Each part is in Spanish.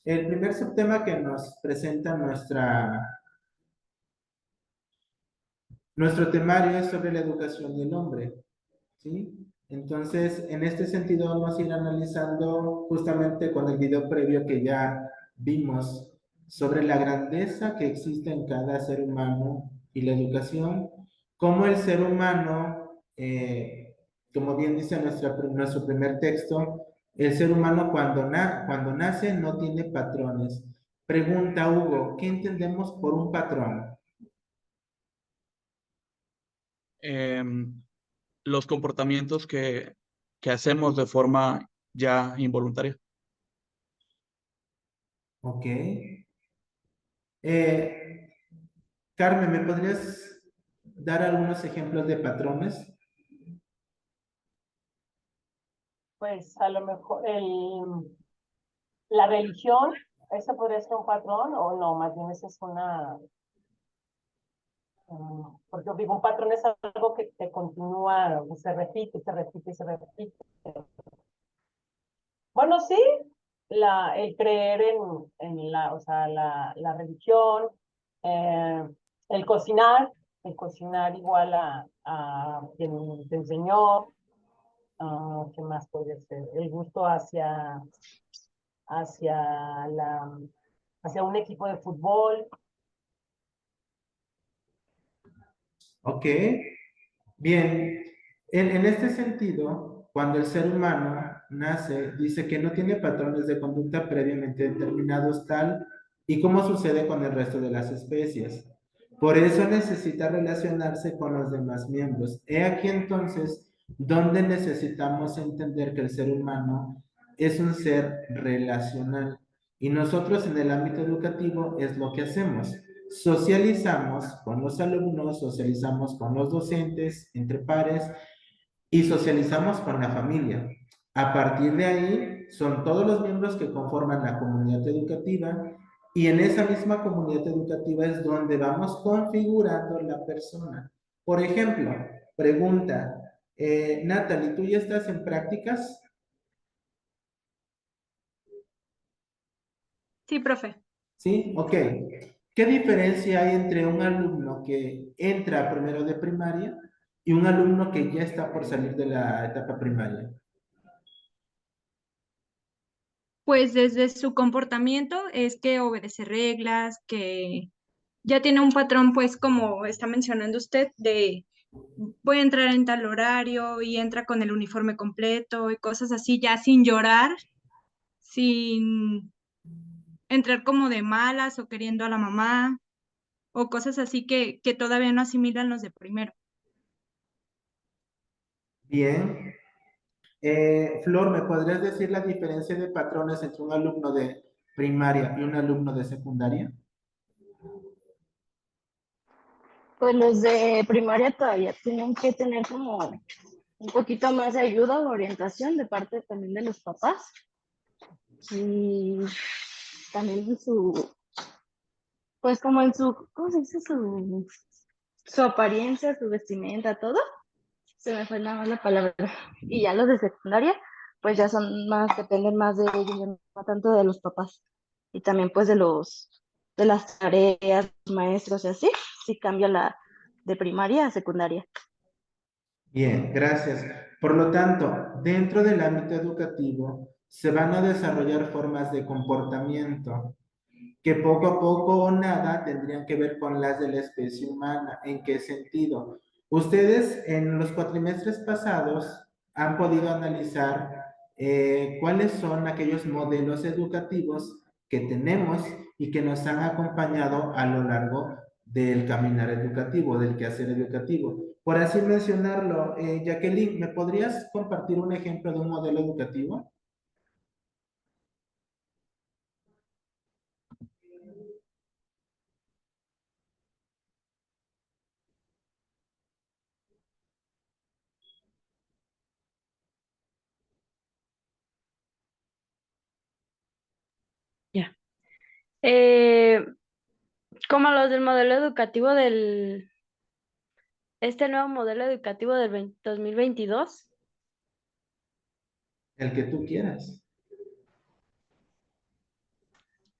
El primer subtema que nos presenta nuestro temario es sobre la educación del hombre, ¿sí? Entonces, en este sentido vamos a ir analizando justamente con el video previo que ya vimos sobre la grandeza que existe en cada ser humano y la educación, cómo el ser humano, como bien dice nuestro primer texto, el ser humano cuando nace no tiene patrones. Pregunta Hugo, ¿qué entendemos por un patrón? Em, los comportamientos que hacemos de forma ya involuntaria. Ok. Eh, Carmen, ¿me podrías dar algunos ejemplos de patrones? Pues a lo mejor la religión, ¿ese podría ser un patrón o no? Más bien esa es una, porque digo, un patrón es algo que te continúa, que se repite, se repite, se repite. Bueno, sí, el creer en o sea, la religión, eh, el el cocinar igual a quien te enseñó, ¿qué más puede ser? El gusto hacia la, hacia un equipo de fútbol. Ok, bien. En este sentido, cuando el ser humano nace, dice que no tiene patrones de conducta previamente determinados tal y como sucede con el resto de las especies. Por eso necesita relacionarse con los demás miembros. He aquí entonces donde necesitamos entender que el ser humano es un ser relacional y nosotros en el ámbito educativo es lo que hacemos. Socializamos con los alumnos, socializamos con los docentes, entre pares, y socializamos con la familia. A partir de ahí, son todos los miembros que conforman la comunidad educativa y en esa misma comunidad educativa es donde vamos configurando la persona. Por ejemplo, pregunta, Natalie, ¿tú ya estás en prácticas? Sí, profe. ¿Sí? Ok. ¿Qué diferencia hay entre un alumno que entra primero de primaria y un alumno que ya está por salir de la etapa primaria? Pues desde su comportamiento es que obedece reglas, que ya tiene un patrón, pues como está mencionando usted, de voy a entrar en tal horario y entra con el uniforme completo y cosas así, ya sin llorar, sin entrar como de malas o queriendo a la mamá o cosas así que todavía no asimilan los de primero. Bien. Flor, ¿me podrías decir la diferencia de patrones entre un alumno de primaria y un alumno de secundaria? Pues los de primaria todavía tienen que tener como un poquito más de ayuda o orientación de parte también de los papás y también en su, pues como en su, ¿cómo se dice? Su apariencia, su vestimenta, todo. Se me fue nada más la palabra. Y ya los de secundaria, pues ya son más, dependen más de ellos, ya no tanto de los papás. Y también pues de las tareas, maestros y así, sí cambia la de primaria a secundaria. Bien, gracias. Por lo tanto, dentro del ámbito educativo se van a desarrollar formas de comportamiento que poco a poco o nada tendrían que ver con las de la especie humana. ¿En qué sentido? Ustedes en los cuatrimestres pasados han podido analizar cuáles son aquellos modelos educativos que tenemos y que nos han acompañado a lo largo del caminar educativo, del quehacer educativo. Por así mencionarlo, Jacqueline, ¿me podrías compartir un ejemplo de un modelo educativo? Ya. Eh, Como los del modelo educativo este nuevo modelo educativo del 2022. El que tú quieras.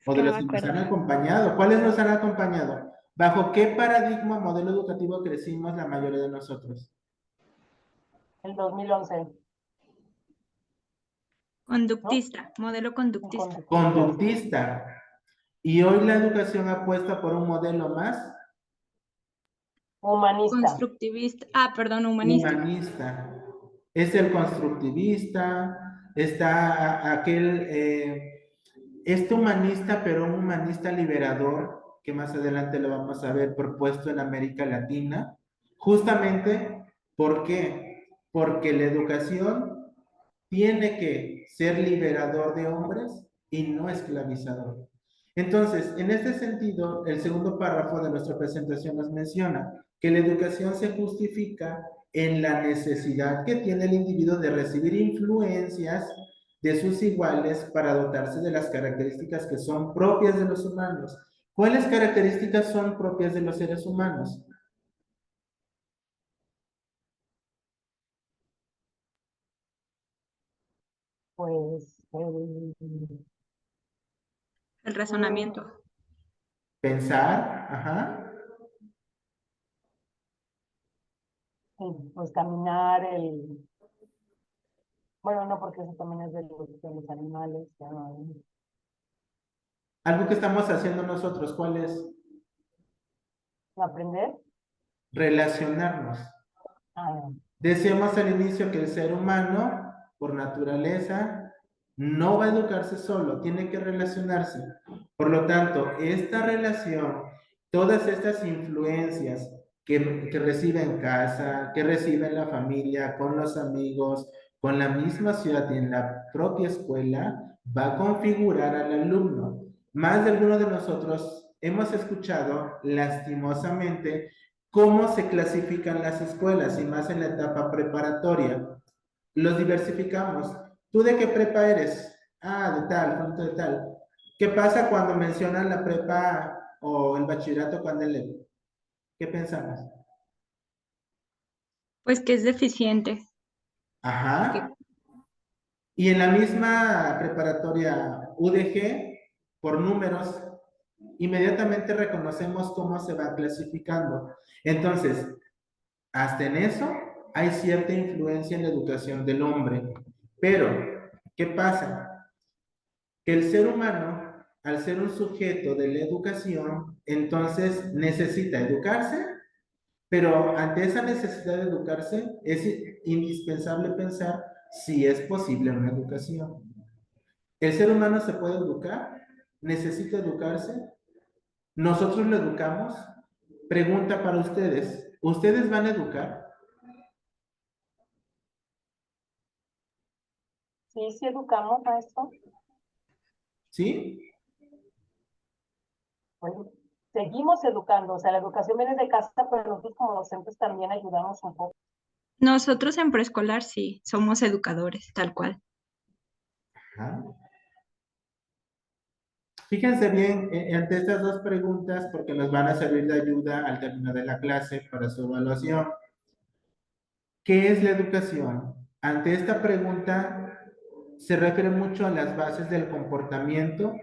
o de que no los me que nos acuerdo. han acompañado. ¿Cuáles nos han acompañado? ¿Bajo qué paradigma o modelo educativo crecimos la mayoría de nosotros? El 2011. Conductista, modelo conductista. Conductista. Y hoy la educación apuesta por un modelo más Humanista. Constructivista. Ah, perdón, humanista. humanista. Es el constructivista, está este humanista, pero un humanista liberador, que más adelante lo vamos a ver propuesto en América Latina, justamente, ¿por qué? Porque la educación tiene que ser liberador de hombres y no esclavizador. Entonces, en este sentido, el segundo párrafo de nuestra presentación nos menciona que la educación se justifica en la necesidad que tiene el individuo de recibir influencias de sus iguales para dotarse de las características que son propias de los humanos. ¿Cuáles características son propias de los seres humanos? Pues El razonamiento. Pensar, ajá. pues caminar, bueno, no, porque eso también es de los animales. Ya no. Algo que estamos haciendo nosotros, ¿cuál es? Aprender. Relacionarnos. Ah, Decíamos al inicio que el ser humano, por naturaleza, no va a educarse solo, tiene que relacionarse. Por lo tanto, esta relación, todas estas influencias que recibe en casa, que recibe en la familia, con los amigos, con la misma ciudad y en la propia escuela, va a configurar al alumno. Más de alguno de nosotros hemos escuchado, lastimosamente, cómo se clasifican las escuelas y más en la etapa preparatoria. Los diversificamos. ¿Tú de qué prepa eres? Ah, de tal, punto de tal. ¿Qué pasa cuando mencionan la prepa o el bachillerato cuando el ¿Qué pensamos? Pues que es deficiente. Ajá. Y en la misma preparatoria UDG, por números, inmediatamente reconocemos cómo se va clasificando. Entonces, hasta en eso hay cierta influencia en la educación del hombre. Pero, ¿qué pasa? Que el ser humano, al ser un sujeto de la educación, entonces necesita educarse, pero ante esa necesidad de educarse es indispensable pensar si es posible una educación. ¿El ser humano se puede educar? ¿Necesita educarse? ¿Nosotros lo educamos? Pregunta para ustedes, ¿ustedes van a educar? sí, sí educamos a esto. ¿Sí? Bueno, seguimos educando, o sea, la educación viene de casa, pero nosotros como docentes también ayudamos un poco. Nosotros en preescolar sí, somos educadores, tal cual. Ajá. Fíjense bien ante estas dos preguntas porque nos van a servir de ayuda al término de la clase para su evaluación. ¿Qué es la educación? Ante esta pregunta se refiere mucho a las bases del comportamiento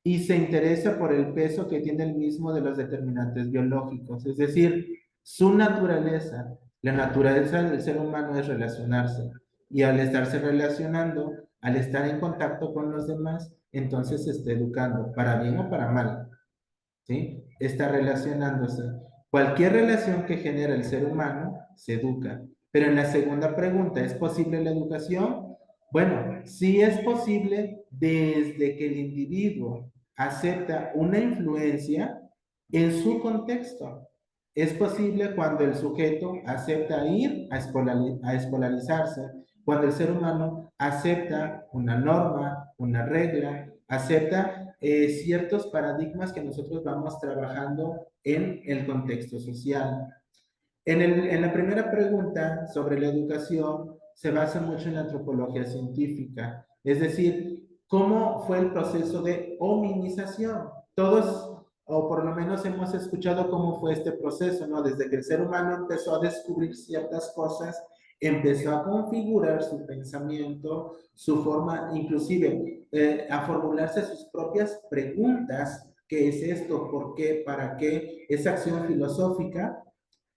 y se interesa por el peso que tiene el mismo de los determinantes biológicos, es decir, su naturaleza. La naturaleza del ser humano es relacionarse y al estarse relacionando, al estar en contacto con los demás, entonces se está educando, para bien o para mal, ¿sí? Está relacionándose. Cualquier relación que genera el ser humano se educa. Pero en la segunda pregunta, ¿es posible la educación? Bueno, sí es posible desde que el individuo acepta una influencia en su contexto. Es posible cuando el sujeto acepta ir a escolarizarse, cuando el ser humano acepta una norma, una regla, acepta ciertos paradigmas que nosotros vamos trabajando en el contexto social. En la primera pregunta sobre la educación se basa mucho en la antropología científica, es decir, cómo fue el proceso de hominización. Todos, o por lo menos hemos escuchado cómo fue este proceso, ¿no? Desde que el ser humano empezó a descubrir ciertas cosas, empezó a configurar su pensamiento, su forma, inclusive a formularse sus propias preguntas. ¿Qué es esto? ¿Por qué? ¿Para qué? Esa acción filosófica.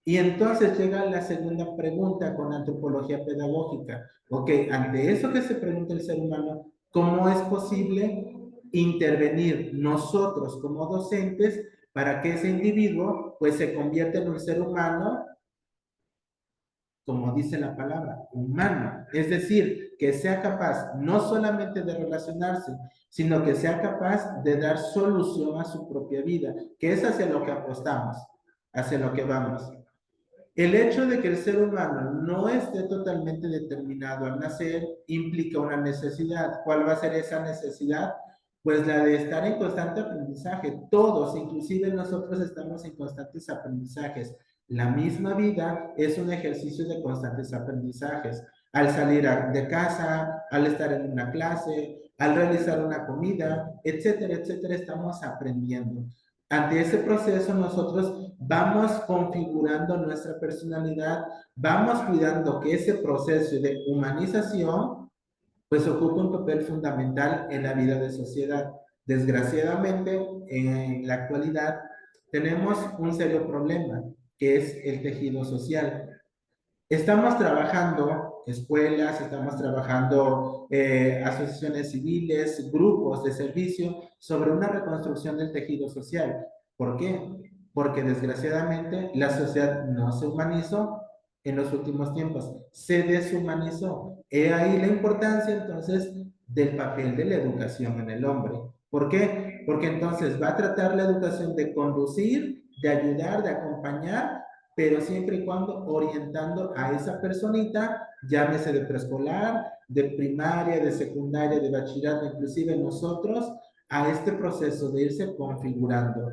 Y entonces llega la segunda pregunta con antropología pedagógica. Ok, ante eso que se pregunta el ser humano, ¿cómo es posible intervenir nosotros como docentes para que ese individuo pues se convierta en un ser humano, como dice la palabra, humano? Es decir, que sea capaz no solamente de relacionarse, sino que sea capaz de dar solución a su propia vida, que es hacia lo que apostamos, hacia lo que vamos. El hecho de que el ser humano no esté totalmente determinado al nacer implica una necesidad. ¿Cuál va a ser esa necesidad? Pues la de estar en constante aprendizaje. Todos, inclusive nosotros, estamos en constantes aprendizajes. La misma vida es un ejercicio de constantes aprendizajes. Al salir de casa, al estar en una clase, al realizar una comida, etcétera, etcétera, estamos aprendiendo. Ante ese proceso nosotros vamos configurando nuestra personalidad, vamos cuidando que ese proceso de humanización pues ocupa un papel fundamental en la vida de sociedad. Desgraciadamente, en la actualidad tenemos un serio problema, que es el tejido social. Estamos trabajando escuelas, estamos trabajando asociaciones civiles, grupos de servicio sobre una reconstrucción del tejido social. ¿Por qué? Porque desgraciadamente la sociedad no se humanizó en los últimos tiempos, se deshumanizó. He ahí la importancia entonces del papel de la educación en el hombre. ¿Por qué? Porque entonces va a tratar la educación de conducir, de ayudar, de acompañar, pero siempre y cuando orientando a esa personita, llámese de preescolar, de primaria, de secundaria, de bachillerato, inclusive nosotros, a este proceso de irse configurando.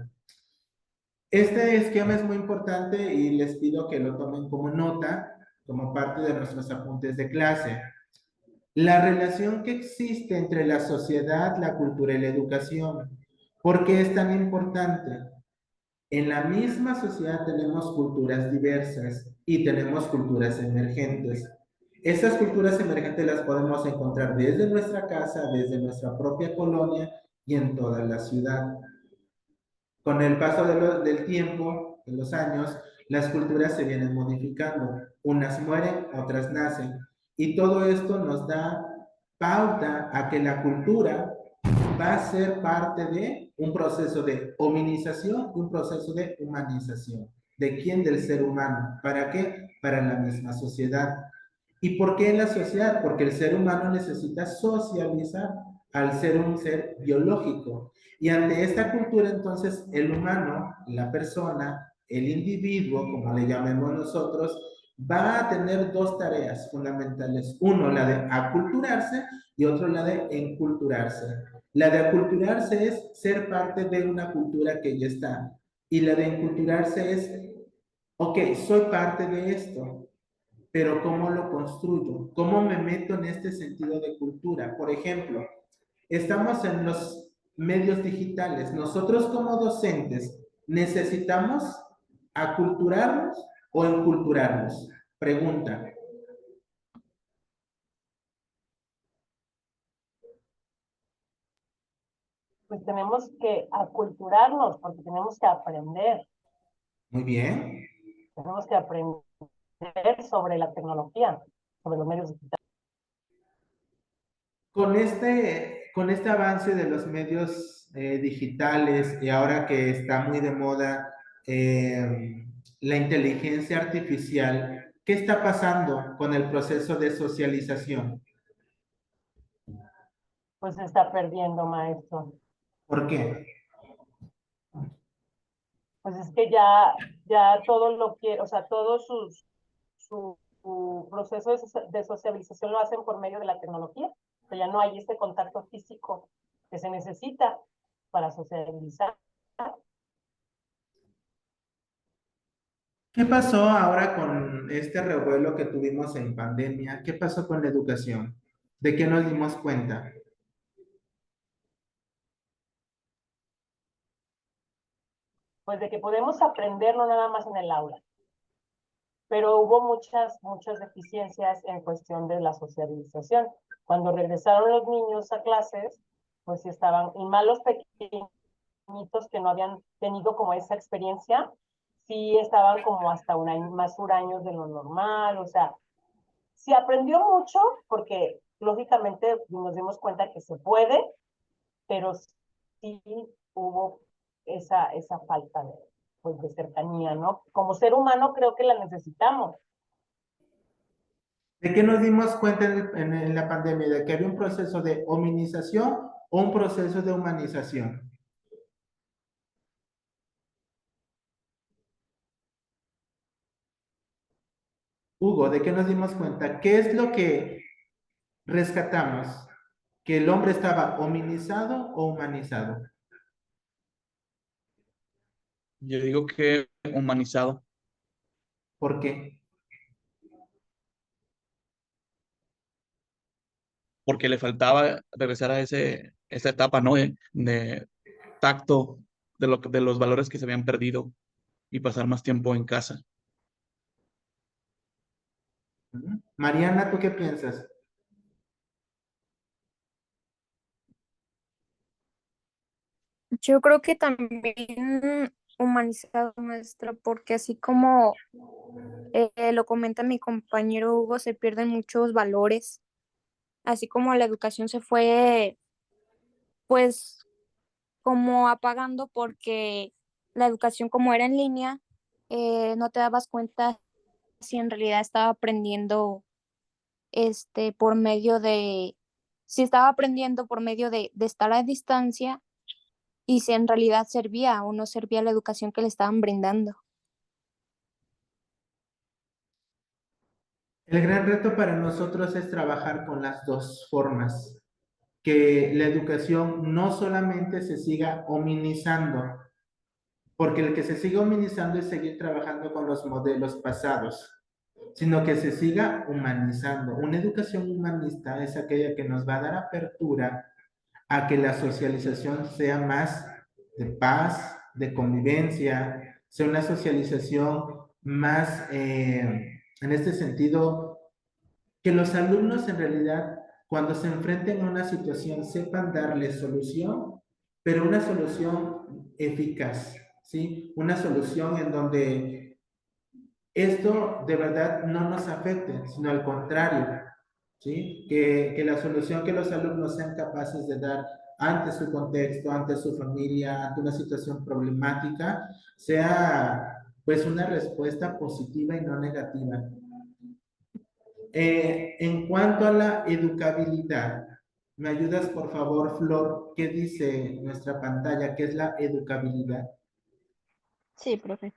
Este esquema es muy importante y les pido que lo tomen como nota, como parte de nuestros apuntes de clase. La relación que existe entre la sociedad, la cultura y la educación. ¿Por qué es tan importante? En la misma sociedad tenemos culturas diversas y tenemos culturas emergentes. Esas culturas emergentes las podemos encontrar desde nuestra casa, desde nuestra propia colonia y en toda la ciudad. Con el paso del tiempo, de los años, las culturas se vienen modificando. Unas mueren, otras nacen. Y todo esto nos da pauta a que la cultura va a ser parte de un proceso de hominización, un proceso de humanización. ¿De quién? Del ser humano. ¿Para qué? Para la misma sociedad. ¿Y por qué en la sociedad? Porque el ser humano necesita socializar al ser un ser biológico. Y ante esta cultura, entonces, el humano, la persona, el individuo, como le llamemos nosotros, va a tener dos tareas fundamentales. Uno, la de aculturarse y otro, la de enculturarse. La de aculturarse es ser parte de una cultura que ya está. Y la de enculturarse es, ok, soy parte de esto, pero ¿cómo lo construyo? ¿Cómo me meto en este sentido de cultura? Por ejemplo, estamos en los medios digitales. Nosotros como docentes necesitamos aculturarnos o enculturarnos. Pregunta. Pues tenemos que aculturarnos porque tenemos que aprender. Muy bien. Tenemos que aprender sobre la tecnología, sobre los medios digitales. Con este avance de los medios digitales y ahora que está muy de moda la inteligencia artificial, ¿qué está pasando con el proceso de socialización? Pues se está perdiendo, maestro. ¿Por qué? Pues es que ya todo lo quiere, o sea, todo su proceso de socialización lo hacen por medio de la tecnología. O sea, ya no hay este contacto físico que se necesita para socializar. ¿Qué pasó ahora con este revuelo que tuvimos en pandemia? ¿Qué pasó con la educación? ¿De qué nos dimos cuenta? Pues de que podemos aprender no nada más en el aula, pero hubo muchas deficiencias en cuestión de la socialización. Cuando regresaron los niños a clases, pues estaban, y más los pequeñitos que no habían tenido como esa experiencia, sí estaban como hasta un año, más huraños de lo normal, o sea, sí aprendió mucho porque lógicamente nos dimos cuenta que se puede, pero sí hubo esa falta de, pues, de cercanía, ¿no? Como ser humano creo que la necesitamos. ¿De qué nos dimos cuenta en la pandemia? ¿De que había un proceso de hominización o un proceso de humanización? Hugo, ¿de qué nos dimos cuenta? ¿Qué es lo que rescatamos? ¿Que el hombre estaba hominizado o humanizado? Yo digo que humanizado, ¿Por qué? porque le faltaba regresar a esa etapa, ¿no? De tacto de los valores que se habían perdido y pasar más tiempo en casa. Mariana, ¿tú qué piensas? Yo creo que también humanizado nuestra, porque así como lo comenta mi compañero Hugo, se pierden muchos valores, así como la educación se fue, pues, como apagando porque la educación como era en línea, no te dabas cuenta si en realidad estaba aprendiendo por medio de, si estaba aprendiendo por medio de estar a distancia y si en realidad servía o no servía la educación que le estaban brindando. El gran reto para nosotros es trabajar con las dos formas, que la educación no solamente se siga hominizando, porque el que se siga hominizando es seguir trabajando con los modelos pasados, sino que se siga humanizando. Una educación humanista es aquella que nos va a dar apertura a que la socialización sea más de paz, de convivencia, sea una socialización más, en este sentido, que los alumnos en realidad, cuando se enfrenten a una situación, sepan darle solución, pero una solución eficaz, ¿sí? Una solución en donde esto de verdad no nos afecte, sino al contrario, ¿sí? Que la solución que los alumnos sean capaces de dar ante su contexto, ante su familia, ante una situación problemática, sea pues una respuesta positiva y no negativa. En cuanto a la educabilidad, ¿me ayudas por favor, Flor? ¿Qué dice nuestra pantalla? ¿Qué es la educabilidad? Sí, profe.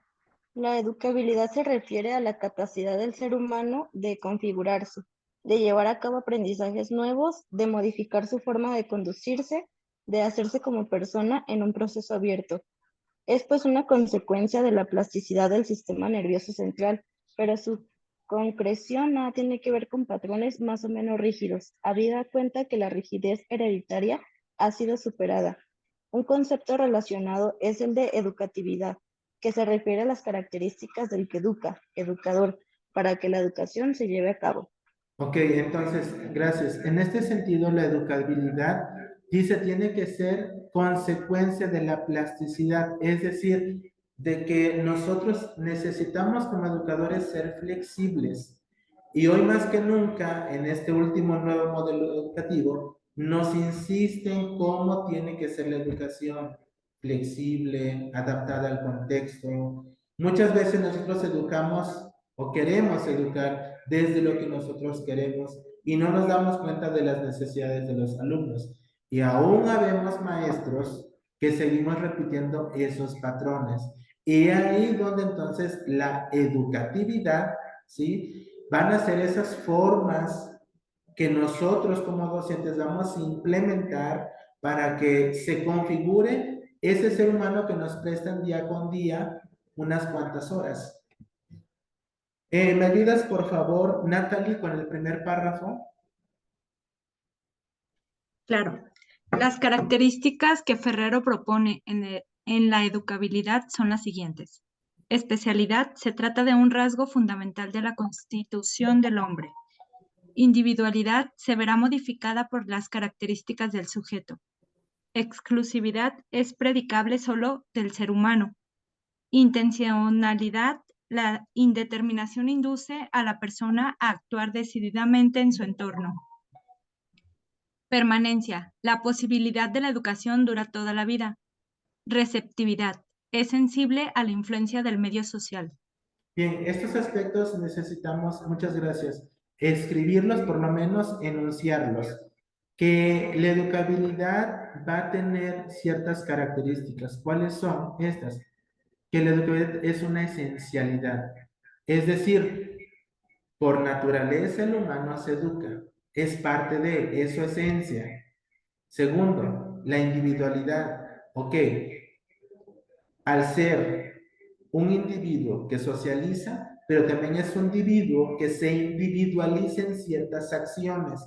La educabilidad se refiere a la capacidad del ser humano de configurarse, de llevar a cabo aprendizajes nuevos, de modificar su forma de conducirse, de hacerse como persona en un proceso abierto. Es pues una consecuencia de la plasticidad del sistema nervioso central, pero su concreción nada tiene que ver con patrones más o menos rígidos, habida cuenta que la rigidez hereditaria ha sido superada. Un concepto relacionado es el de educatividad, que se refiere a las características del que educa, educador, para que la educación se lleve a cabo. Ok, entonces, gracias. En este sentido, la educabilidad dice tiene que ser consecuencia de la plasticidad, es decir, de que nosotros necesitamos como educadores ser flexibles. Y hoy más que nunca, en este último nuevo modelo educativo, nos insiste en cómo tiene que ser la educación flexible, adaptada al contexto. Muchas veces nosotros educamos o queremos educar desde lo que nosotros queremos y no nos damos cuenta de las necesidades de los alumnos. Y aún habemos maestros que seguimos repitiendo esos patrones. Y ahí donde entonces la educatividad, ¿sí? Van a ser esas formas que nosotros como docentes vamos a implementar para que se configure ese ser humano que nos prestan día con día unas cuantas horas. ¿Me ayudas, por favor, Natalie, con el primer párrafo? Claro. Las características que Ferrero propone en la educabilidad son las siguientes. Especialidad: se trata de un rasgo fundamental de la constitución del hombre. Individualidad se verá modificada por las características del sujeto. Exclusividad es predicable solo del ser humano. Intencionalidad, la indeterminación induce a la persona a actuar decididamente en su entorno. Permanencia, la posibilidad de la educación dura toda la vida. Receptividad, es sensible a la influencia del medio social. Bien, estos aspectos necesitamos, muchas gracias, escribirlos, por lo menos enunciarlos, que la educabilidad va a tener ciertas características. ¿Cuáles son estas? Que la educabilidad es una esencialidad, es decir, por naturaleza el humano se educa, es parte de, es su esencia. Segundo, la individualidad. Ok, al ser un individuo que socializa, pero también es un individuo que se individualiza en ciertas acciones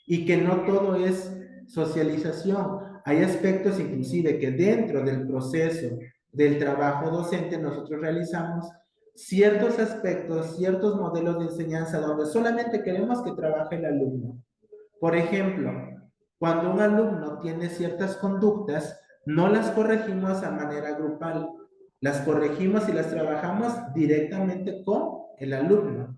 y que no todo es socialización. Hay aspectos inclusive que dentro del proceso del trabajo docente nosotros realizamos ciertos aspectos, ciertos modelos de enseñanza donde solamente queremos que trabaje el alumno. Por ejemplo, cuando un alumno tiene ciertas conductas, no las corregimos a manera grupal, las corregimos y las trabajamos directamente con el alumno.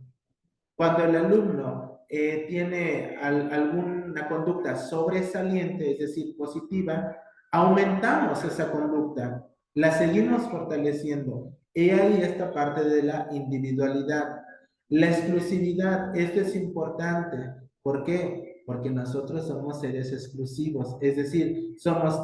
Cuando el alumno tiene alguna conducta sobresaliente, es decir, positiva, aumentamos esa conducta, la seguimos fortaleciendo. Y ahí esta parte de la individualidad. La exclusividad, esto es importante. ¿Por qué? Porque nosotros somos seres exclusivos, es decir, somos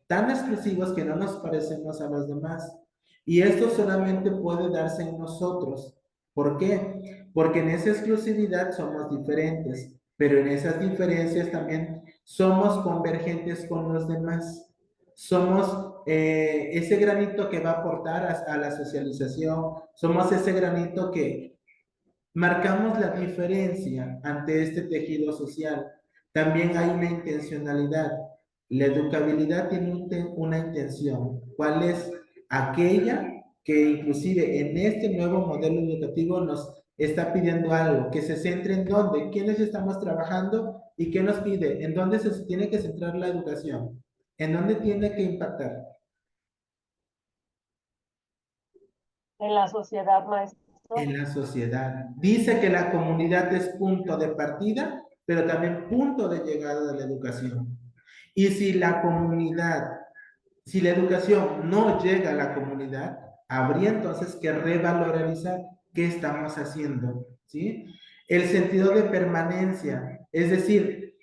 tan exclusivos que no nos parecemos a los demás. Y esto solamente puede darse en nosotros. ¿Por qué? Porque en esa exclusividad somos diferentes, pero en esas diferencias también somos convergentes con los demás. Somos ese granito que va a aportar a la socialización, somos ese granito que marcamos la diferencia ante este tejido social. También hay una intencionalidad. La educabilidad tiene una intención. ¿Cuál es? Aquella que inclusive en este nuevo modelo educativo nos está pidiendo algo, que se centre en dónde, quiénes estamos trabajando y qué nos pide, en dónde se tiene que centrar la educación, en dónde tiene que impactar. En la sociedad, maestro. En la sociedad. Dice que la comunidad es punto de partida, pero también punto de llegada de la educación. Y si la comunidad, si la educación no llega a la comunidad, habría entonces que revalorizar qué estamos haciendo, ¿sí? El sentido de permanencia, es decir,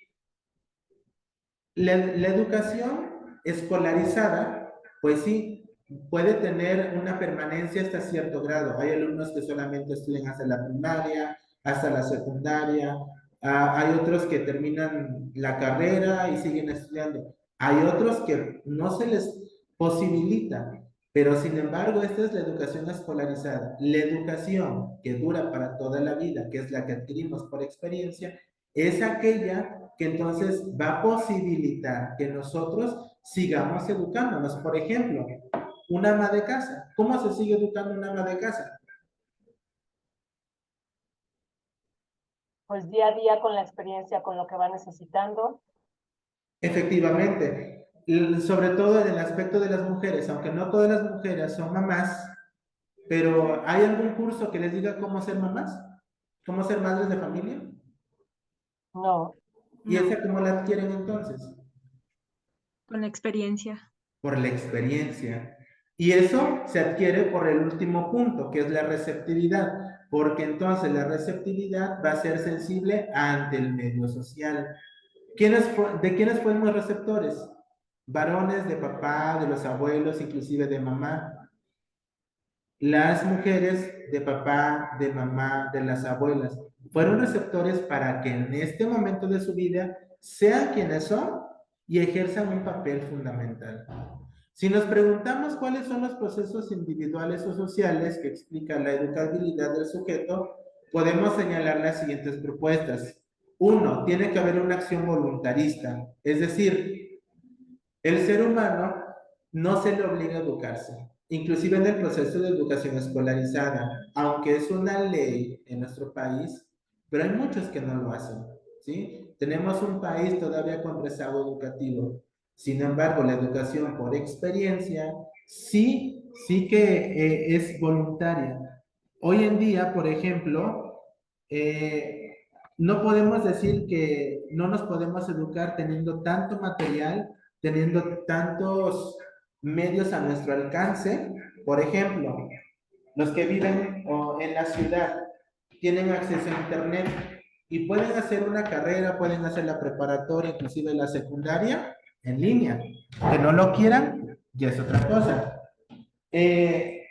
la educación escolarizada, pues sí, puede tener una permanencia hasta cierto grado. Hay alumnos que solamente estudian hasta la primaria, hasta la secundaria, hay otros que terminan la carrera y siguen estudiando. Hay otros que no se les posibilita, pero sin embargo, esta es la educación escolarizada. La educación que dura para toda la vida, que es la que adquirimos por experiencia, es aquella que entonces va a posibilitar que nosotros sigamos educándonos. Por ejemplo, una ama de casa. ¿Cómo se sigue educando una ama de casa? Pues día a día con la experiencia, con lo que va necesitando. Efectivamente, sobre todo en el aspecto de las mujeres, aunque no todas las mujeres son mamás, pero ¿hay algún curso que les diga cómo ser mamás? ¿Cómo ser madres de familia? No. ¿Y esa cómo la adquieren entonces? Con la experiencia. Por la experiencia. Y eso se adquiere por el último punto, que es la receptividad, porque entonces la receptividad va a ser sensible ante el medio social. ¿De quiénes fuimos receptores? Varones, de papá, de los abuelos, inclusive de mamá. Las mujeres de papá, de mamá, de las abuelas, fueron receptores para que en este momento de su vida sean quienes son y ejerzan un papel fundamental. Si nos preguntamos cuáles son los procesos individuales o sociales que explican la educabilidad del sujeto, podemos señalar las siguientes propuestas. Uno, tiene que haber una acción voluntarista, es decir, el ser humano no se le obliga a educarse, inclusive en el proceso de educación escolarizada, aunque es una ley en nuestro país, pero hay muchos que no lo hacen, ¿sí? Tenemos un país todavía con rezago educativo. Sin embargo, la educación por experiencia sí que es voluntaria. Hoy en día, por ejemplo, no podemos decir que no nos podemos educar teniendo tanto material, teniendo tantos medios a nuestro alcance. Por ejemplo, los que viven en la ciudad tienen acceso a internet y pueden hacer una carrera, pueden hacer la preparatoria, inclusive la secundaria en línea. Que no lo quieran, ya es otra cosa. En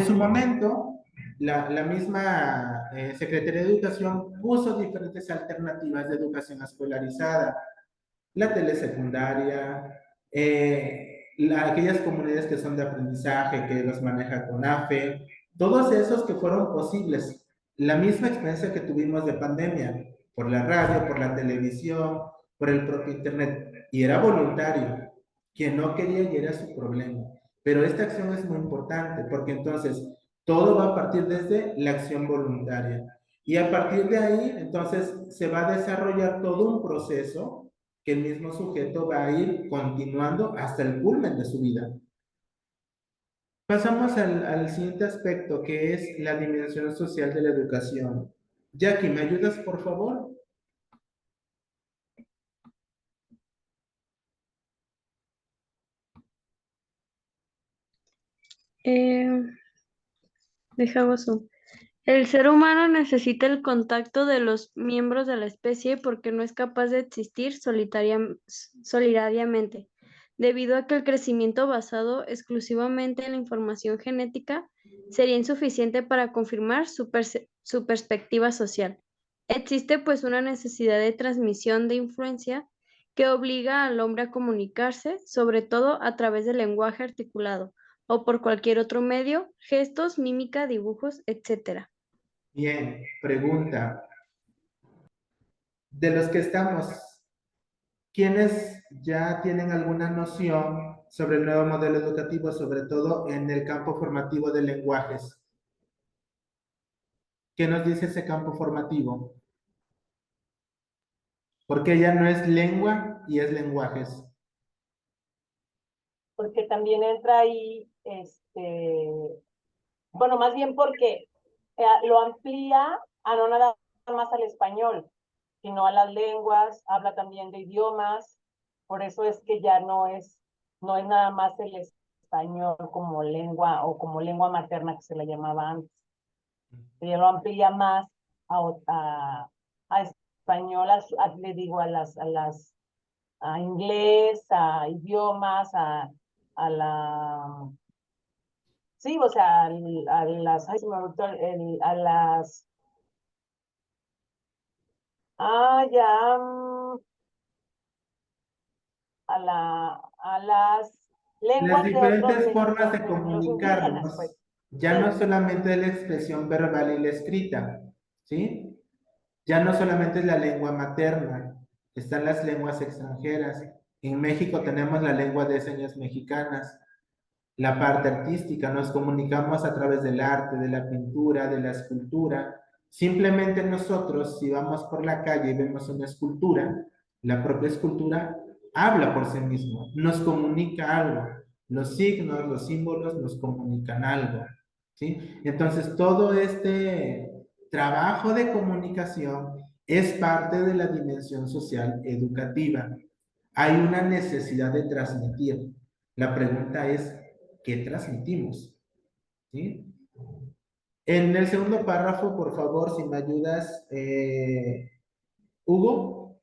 su momento, la misma Secretaría de Educación puso diferentes alternativas de educación escolarizada, la telesecundaria, aquellas comunidades que son de aprendizaje, que los maneja CONAFE, todos esos que fueron posibles. La misma experiencia que tuvimos de pandemia, por la radio, por la televisión, por el propio internet, y era voluntario. Quien no quería y era su problema. Pero esta acción es muy importante porque entonces todo va a partir desde la acción voluntaria. Y a partir de ahí, entonces, se va a desarrollar todo un proceso que el mismo sujeto va a ir continuando hasta el culmen de su vida. Pasamos al siguiente aspecto, que es la dimensión social de la educación. Jackie, ¿me ayudas, por favor? Dejamos un. El ser humano necesita el contacto de los miembros de la especie porque no es capaz de existir solitariamente, debido a que el crecimiento basado exclusivamente en la información genética sería insuficiente para confirmar su perspectiva social. Existe pues una necesidad de transmisión de influencia que obliga al hombre a comunicarse, sobre todo a través del lenguaje articulado o por cualquier otro medio, gestos, mímica, dibujos, etc. Bien, pregunta. De los que estamos, ¿quiénes ya tienen alguna noción sobre el nuevo modelo educativo, sobre todo en el campo formativo de lenguajes? ¿Qué nos dice ese campo formativo? Porque ya no es lengua y es lenguajes. Porque también entra ahí, bueno, más bien porque lo amplía a no nada más al español, sino a las lenguas, habla también de idiomas, por eso es que ya no es nada más el español como lengua o como lengua materna que se le llamaba antes. Ya lo amplía más a español, le digo, a inglés, a idiomas, a la, sí, o sea, a las, ay, a las, ya, a las Las lenguas diferentes formas de de los indígenas, comunicarnos, pues. ya no solamente de la expresión verbal y la escrita, ¿sí? Ya no solamente es la lengua materna, están las lenguas extranjeras. En México tenemos la lengua de señas mexicanas, la parte artística, nos comunicamos a través del arte, de la pintura, de la escultura. Simplemente nosotros, si vamos por la calle y vemos una escultura, la propia escultura habla por sí mismo, nos comunica algo. Los signos, los símbolos nos comunican algo, ¿sí? Entonces, todo este trabajo de comunicación es parte de la dimensión social educativa. Hay una necesidad de transmitir. La pregunta es, ¿qué transmitimos? ¿Sí? En el segundo párrafo, por favor, si me ayudas, Hugo.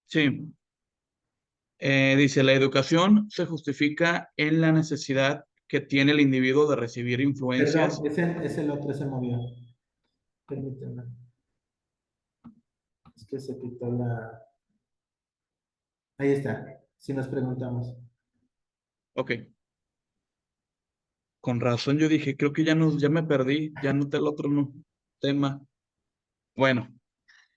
Sí. Dice, la educación se justifica en la necesidad que tiene el individuo de recibir influencias. Perdón, es el otro se movió. Permíteme. Es que se quitó la... Ahí está, si nos preguntamos. Ok. Con razón yo dije, creo que ya me perdí, ya noté el otro tema. Bueno,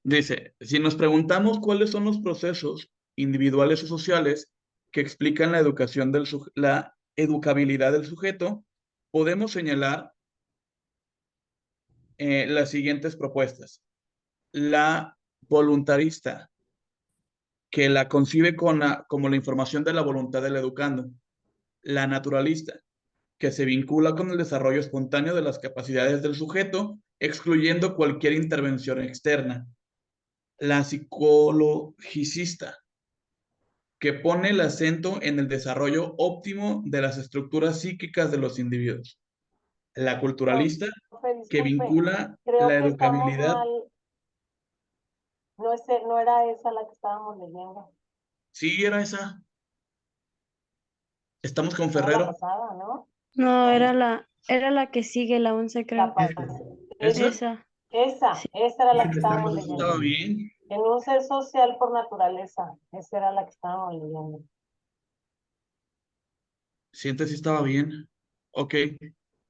dice, si nos preguntamos cuáles son los procesos individuales o sociales que explican la educación la educabilidad del sujeto, podemos señalar las siguientes propuestas. La voluntarista, que la concibe como la información de la voluntad del educando. La naturalista, que se vincula con el desarrollo espontáneo de las capacidades del sujeto, excluyendo cualquier intervención externa. La psicologicista, que pone el acento en el desarrollo óptimo de las estructuras psíquicas de los individuos. La culturalista, Profe, que disculpe, vincula creo la que estamos educabilidad. mal. No era esa la que estábamos leyendo. Sí, era esa. Estamos con Era la Ferrero. pasada, ¿no? No, era la que sigue, la 11, La creo. ¿Esa? Esa. Esa era la que Sí, estábamos estamos leyendo. Estaba bien. En un ser social por naturaleza. Esa era la que estábamos leyendo. Siente si estaba bien. Ok.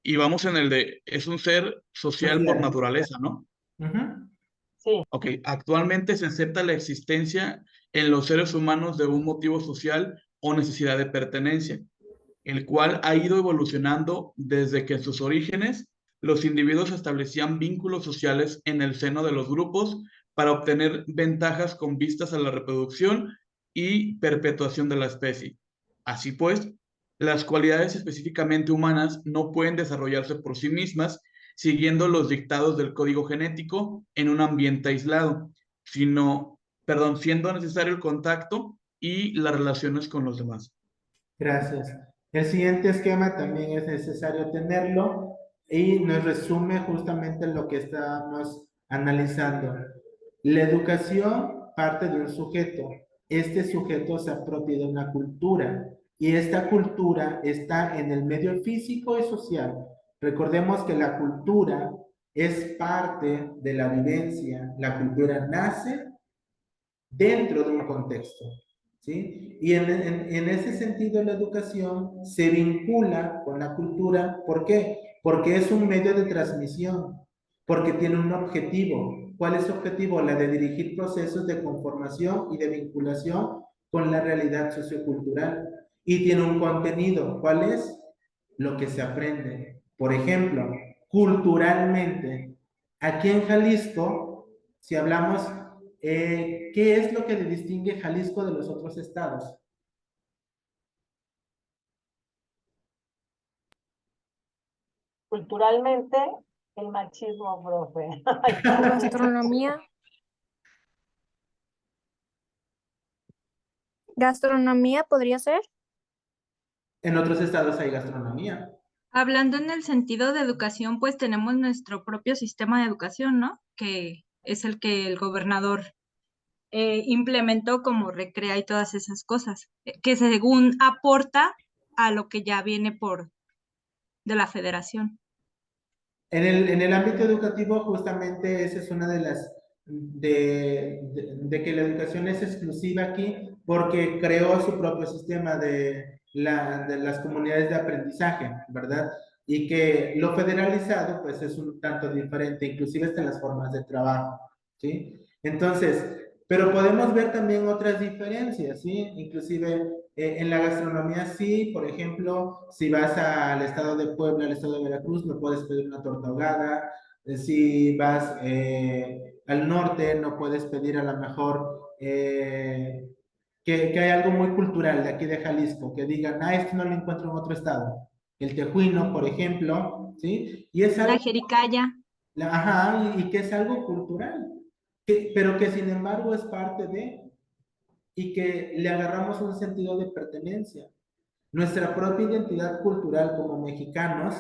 Y vamos en el de, es un ser social por Social. naturaleza, ¿no? Ujú. Sí, Ok. Actualmente se acepta la existencia en los seres humanos de un motivo social o necesidad de pertenencia, el cual ha ido evolucionando desde que en sus orígenes los individuos establecían vínculos sociales en el seno de los grupos para obtener ventajas con vistas a la reproducción y perpetuación de la especie. Así pues, las cualidades específicamente humanas no pueden desarrollarse por sí mismas siguiendo los dictados del código genético en un ambiente aislado, siendo necesario el contacto y las relaciones con los demás. Gracias. El siguiente esquema también es necesario tenerlo y nos resume justamente lo que estábamos analizando. La educación parte de un sujeto. Este sujeto se apropia de una cultura y esta cultura está en el medio físico y social. Recordemos que la cultura es parte de la vivencia. La cultura nace dentro de un contexto, ¿sí? Y en ese sentido la educación se vincula con la cultura. ¿Por qué? Porque es un medio de transmisión, porque tiene un objetivo. ¿Cuál es su objetivo? La de dirigir procesos de conformación y de vinculación con la realidad sociocultural. Y tiene un contenido. ¿Cuál es? Lo que se aprende. Por ejemplo, culturalmente, aquí en Jalisco, si hablamos ¿qué es lo que le distingue Jalisco de los otros estados? culturalmente, el machismo, profe. Gastronomía. Gastronomía podría ser. En otros estados hay gastronomía. Hablando en el sentido de educación, pues tenemos nuestro propio sistema de educación, ¿no? Que es el que el gobernador implementó como recrea y todas esas cosas, que según aporta a lo que ya viene de la federación. En el ámbito educativo, justamente esa es una de las, de que la educación es exclusiva aquí porque creó su propio sistema de las comunidades de aprendizaje, ¿verdad? Y que lo federalizado, pues es un tanto diferente, inclusive hasta en las formas de trabajo, ¿sí? Entonces, pero podemos ver también otras diferencias, ¿sí? Inclusive en la gastronomía sí, por ejemplo, si vas al estado de Puebla, al estado de Veracruz, no puedes pedir una torta ahogada. Si vas al norte, no puedes pedir a lo mejor que hay algo muy cultural de aquí de Jalisco, que digan, ah, esto no lo encuentro en otro estado. El tejuino, por ejemplo, ¿sí? Y es La algo, jericaya. ajá, y que es algo cultural, pero que sin embargo es parte de, y que le agarramos un sentido de pertenencia. Nuestra propia identidad cultural como mexicanos,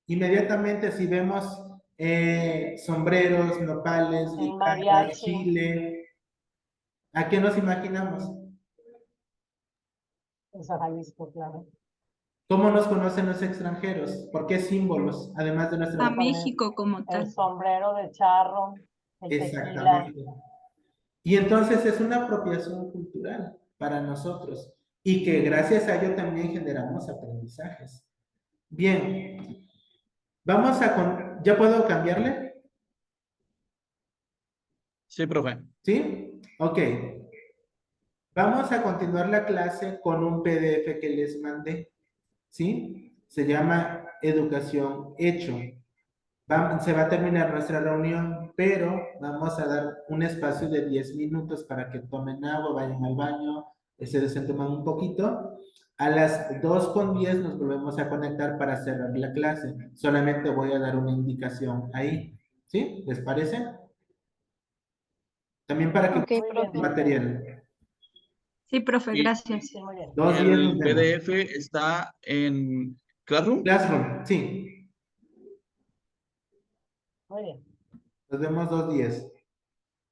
inmediatamente si vemos sombreros, nopales, El guitarra, mariachi, chile, ¿a qué nos imaginamos? es a Jalisco, claro. ¿Cómo nos conocen los extranjeros? ¿Por qué símbolos? Además de nuestra... A México como El tal. sombrero de charro, el tequila. Exactamente. Y entonces es una apropiación cultural para nosotros y que gracias a ello también generamos aprendizajes. Bien, vamos a... ¿Ya puedo cambiarle? Sí, profe. ¿Sí? Ok. Vamos a continuar la clase con un PDF que les mandé. ¿Sí? Se llama Educación Hecho. Se va a terminar nuestra reunión, pero vamos a dar un espacio de 10 minutos para que tomen agua, vayan al baño, se desentuman un poquito. A las 2:10 nos volvemos a conectar para cerrar la clase. Solamente voy a dar una indicación ahí. ¿Sí? ¿Les parece? También para que Ok, Muy bien, el profe. material. Sí, profe, Y- gracias. sí, muy bien. 2:10 nos El vemos. PDF está en Classroom. Classroom, sí. Muy bien. Nos vemos 2:10.